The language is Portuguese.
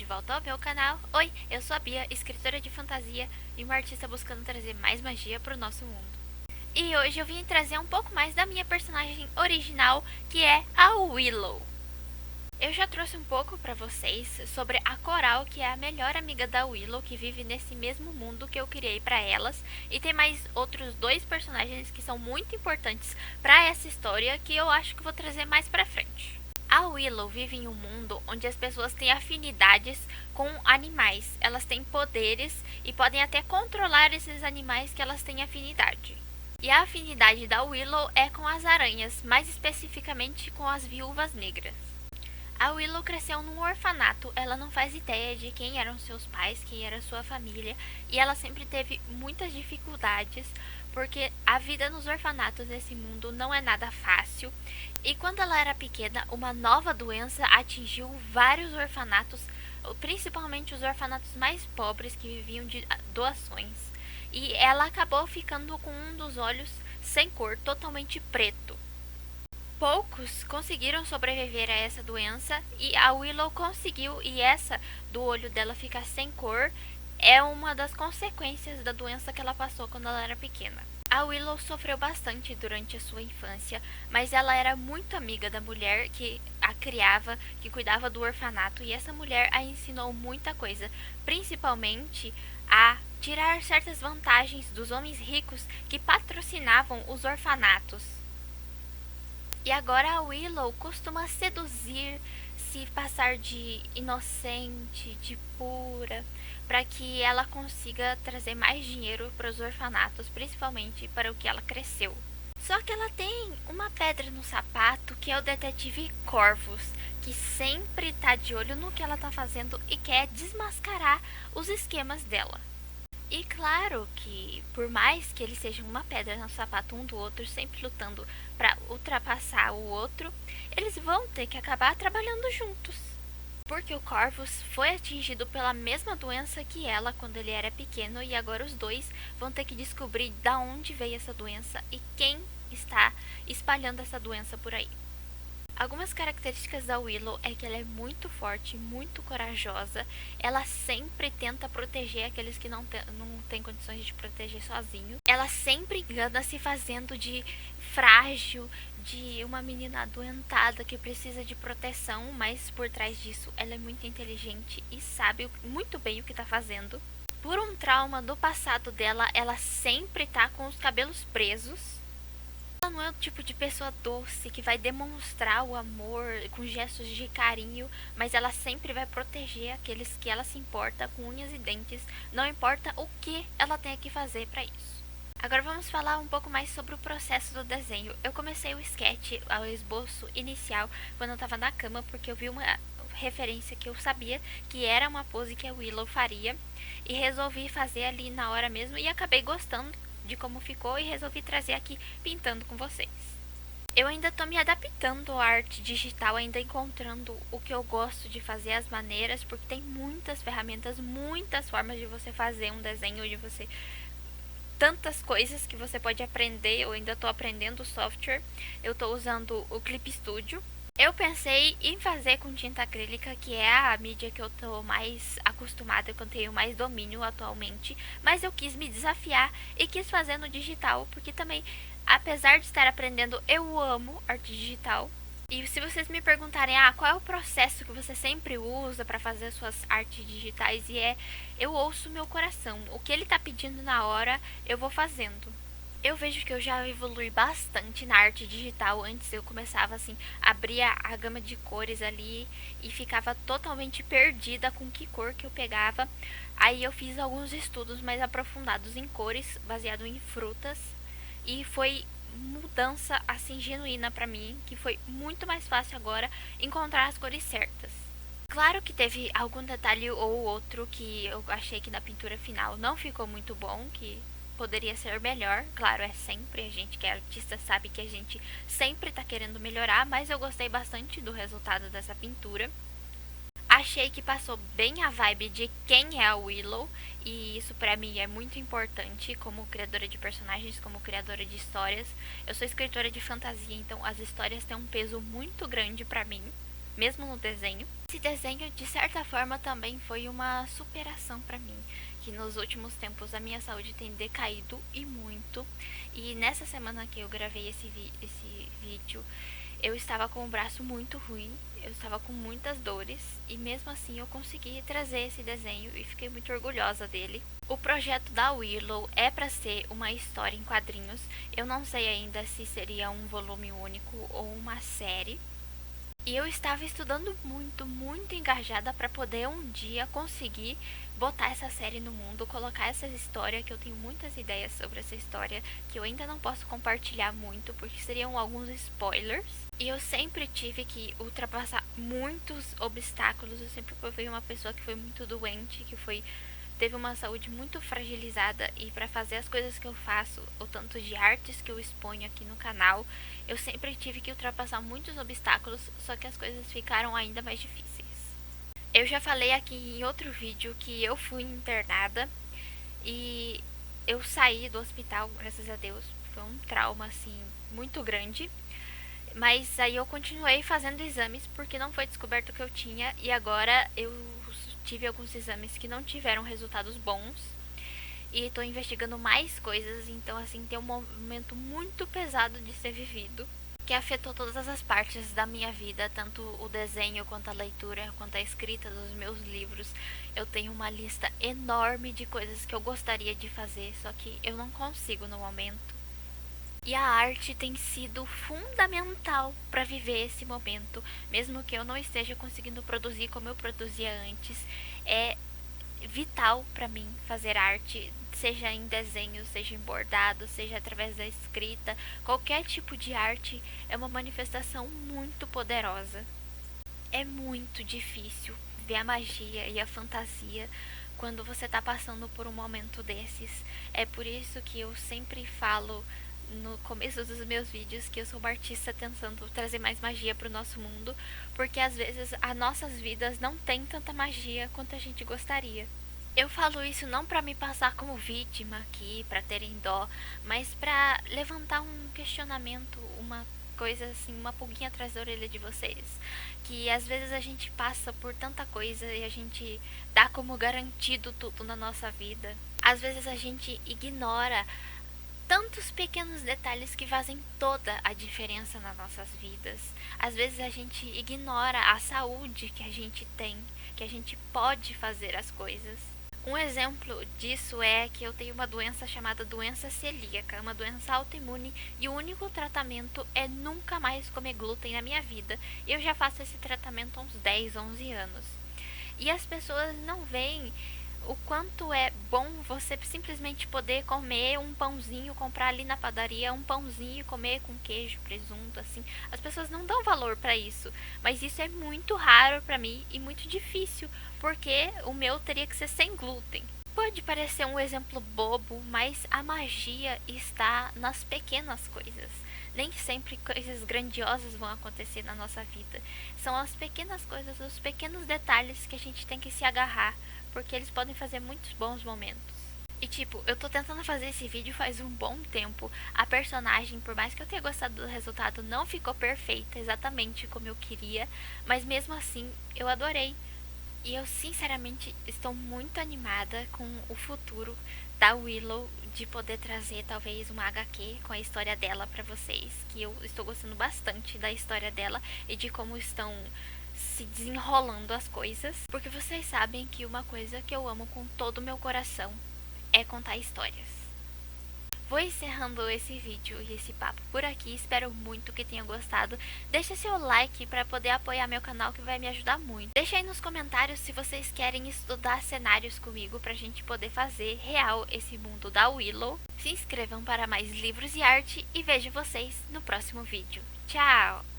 volta ao meu canal. Oi, eu sou a Bia, escritora de fantasia e uma artista buscando trazer mais magia para o nosso mundo. E hoje eu vim trazer um pouco mais da minha personagem original, que é a Willow. Eu já trouxe um pouco para vocês sobre a Coral, que é a melhor amiga da Willow, que vive nesse mesmo mundo que eu criei para elas, e tem mais outros dois personagens que são muito importantes para essa história, que eu acho que vou trazer mais para frente. A Willow vive em um mundo onde as pessoas têm afinidades com animais. Elas têm poderes e podem até controlar esses animais que elas têm afinidade. E a afinidade da Willow é com as aranhas, mais especificamente com as viúvas negras. A Willow cresceu num orfanato, ela não faz ideia de quem eram seus pais, quem era sua família, e ela sempre teve muitas dificuldades, porque a vida nos orfanatos desse mundo não é nada fácil. E quando ela era pequena, uma nova doença atingiu vários orfanatos, principalmente os orfanatos mais pobres que viviam de doações. E ela acabou ficando com um dos olhos sem cor, totalmente preto. Poucos conseguiram sobreviver a essa doença e a Willow conseguiu, e essa do olho dela ficar sem cor é uma das consequências da doença que ela passou quando ela era pequena. A Willow sofreu bastante durante a sua infância, mas ela era muito amiga da mulher que a criava, que cuidava do orfanato, e essa mulher a ensinou muita coisa, principalmente a tirar certas vantagens dos homens ricos que patrocinavam os orfanatos. E agora a Willow costuma seduzir, se passar de inocente, de pura, para que ela consiga trazer mais dinheiro para os orfanatos, principalmente para o que ela cresceu. Só que ela tem uma pedra no sapato, que é o detetive Corvus, que sempre tá de olho no que ela tá fazendo e quer desmascarar os esquemas dela. E claro que, por mais que eles sejam uma pedra no sapato um do outro, sempre lutando para ultrapassar o outro, eles vão ter que acabar trabalhando juntos. Porque o Corvus foi atingido pela mesma doença que ela quando ele era pequeno, e agora os dois vão ter que descobrir da onde veio essa doença e quem está espalhando essa doença por aí. Algumas características da Willow é que ela é muito forte, muito corajosa. Ela sempre tenta proteger aqueles que não têm condições de proteger sozinho. Ela sempre engana se fazendo de frágil, de uma menina adoentada que precisa de proteção, mas por trás disso ela é muito inteligente e sabe muito bem o que está fazendo. Por um trauma do passado dela, ela sempre tá com os cabelos presos. Ela não é o tipo de pessoa doce que vai demonstrar o amor com gestos de carinho, mas ela sempre vai proteger aqueles que ela se importa com unhas e dentes, não importa o que ela tenha que fazer para isso. Agora vamos falar um pouco mais sobre o processo do desenho. Eu comecei o sketch, o esboço inicial, quando eu estava na cama, porque eu vi uma referência que eu sabia que era uma pose que a Willow faria, e resolvi fazer ali na hora mesmo, e acabei gostando de como ficou e resolvi trazer aqui pintando com vocês. Eu ainda tô me adaptando à arte digital, ainda encontrando o que eu gosto de fazer, as maneiras, porque tem muitas ferramentas, muitas formas de você fazer um desenho, de você tantas coisas que você pode aprender. Eu ainda tô aprendendo o software. Eu tô usando o Clip Studio. Eu pensei em fazer com tinta acrílica, que é a mídia que eu tô mais acostumada, que eu tenho mais domínio atualmente, mas eu quis me desafiar e quis fazer no digital, porque também, apesar de estar aprendendo, eu amo arte digital. E se vocês me perguntarem, qual é o processo que você sempre usa para fazer suas artes digitais, eu ouço meu coração. O que ele tá pedindo na hora, eu vou fazendo. Eu vejo que eu já evolui bastante na arte digital. Antes eu começava assim, abria a gama de cores ali e ficava totalmente perdida com que cor que eu pegava. Aí eu fiz alguns estudos mais aprofundados em cores, baseado em frutas, e foi mudança assim genuína pra mim, que foi muito mais fácil agora encontrar as cores certas. Claro que teve algum detalhe ou outro que eu achei que na pintura final não ficou muito bom, que poderia ser melhor. Claro, é sempre, a gente que é artista sabe que a gente sempre tá querendo melhorar, mas eu gostei bastante do resultado dessa pintura. Achei que passou bem a vibe de quem é a Willow, e isso pra mim é muito importante como criadora de personagens, como criadora de histórias. Eu sou escritora de fantasia, então as histórias têm um peso muito grande pra mim. mesmo no desenho. Esse desenho, de certa forma, também foi uma superação pra mim, que nos últimos tempos a minha saúde tem decaído e muito. E nessa semana que eu gravei esse vídeo, eu estava com o braço muito ruim, eu estava com muitas dores e mesmo assim eu consegui trazer esse desenho e fiquei muito orgulhosa dele. O projeto da Willow é para ser uma história em quadrinhos. Eu não sei ainda se seria um volume único ou uma série. E eu estava estudando muito engajada para poder um dia conseguir botar essa série no mundo, colocar essa história, que eu tenho muitas ideias sobre essa história, que eu ainda não posso compartilhar muito, porque seriam alguns spoilers. E eu sempre tive que ultrapassar muitos obstáculos, eu sempre fui uma pessoa que foi muito doente, teve uma saúde muito fragilizada, e para fazer as coisas que eu faço, o tanto de artes que eu exponho aqui no canal, eu sempre tive que ultrapassar muitos obstáculos, só que as coisas ficaram ainda mais difíceis. Eu já falei aqui em outro vídeo que eu fui internada e eu saí do hospital, graças a Deus. Foi um trauma assim muito grande, mas aí eu continuei fazendo exames porque não foi descoberto o que eu tinha, e agora eu tive alguns exames que não tiveram resultados bons e tô investigando mais coisas, então assim tem um momento muito pesado de ser vivido, que afetou todas as partes da minha vida, tanto o desenho quanto a leitura, quanto a escrita dos meus livros. Eu tenho uma lista enorme de coisas que eu gostaria de fazer, só que eu não consigo no momento. E a arte tem sido fundamental para viver esse momento, mesmo que eu não esteja conseguindo produzir como eu produzia antes. É vital para mim fazer arte, seja em desenho, seja em bordado, seja através da escrita. Qualquer tipo de arte é uma manifestação muito poderosa. É muito difícil ver a magia e a fantasia quando você está passando por um momento desses. É por isso que eu sempre falo no começo dos meus vídeos que eu sou uma artista tentando trazer mais magia para o nosso mundo, porque às vezes as nossas vidas não têm tanta magia quanto a gente gostaria. Eu falo isso não para me passar como vítima aqui, para terem dó, mas para levantar um questionamento, uma coisa assim, uma pulguinha atrás da orelha de vocês, que às vezes a gente passa por tanta coisa e a gente dá como garantido tudo na nossa vida. Às vezes a gente ignora tantos pequenos detalhes que fazem toda a diferença nas nossas vidas. Às vezes a gente ignora a saúde que a gente tem, que a gente pode fazer as coisas. Um exemplo disso é que eu tenho uma doença chamada doença celíaca, uma doença autoimune, e o único tratamento é nunca mais comer glúten na minha vida. Eu já faço esse tratamento há uns 10, 11 anos. E as pessoas não veem o quanto é bom você simplesmente poder comer um pãozinho, comprar ali na padaria um pãozinho e comer com queijo, presunto, assim. As pessoas não dão valor para isso, mas isso é muito raro para mim e muito difícil, porque o meu teria que ser sem glúten. Pode parecer um exemplo bobo, mas a magia está nas pequenas coisas. Nem sempre coisas grandiosas vão acontecer na nossa vida. São as pequenas coisas, os pequenos detalhes que a gente tem que se agarrar, porque eles podem fazer muitos bons momentos. E tipo, eu tô tentando fazer esse vídeo faz um bom tempo. A personagem, por mais que eu tenha gostado do resultado, não ficou perfeita exatamente como eu queria, mas mesmo assim eu adorei. E eu sinceramente estou muito animada com o futuro da Willow, de poder trazer talvez uma HQ com a história dela pra vocês, que eu estou gostando bastante da história dela e de como estão se desenrolando as coisas, porque vocês sabem que uma coisa que eu amo com todo o meu coração é contar histórias. Vou encerrando esse vídeo e esse papo por aqui, espero muito que tenham gostado. Deixa seu like para poder apoiar meu canal, que vai me ajudar muito. Deixa aí nos comentários se vocês querem estudar cenários comigo pra gente poder fazer real esse mundo da Willow. Se inscrevam para mais livros e arte e vejo vocês no próximo vídeo. Tchau!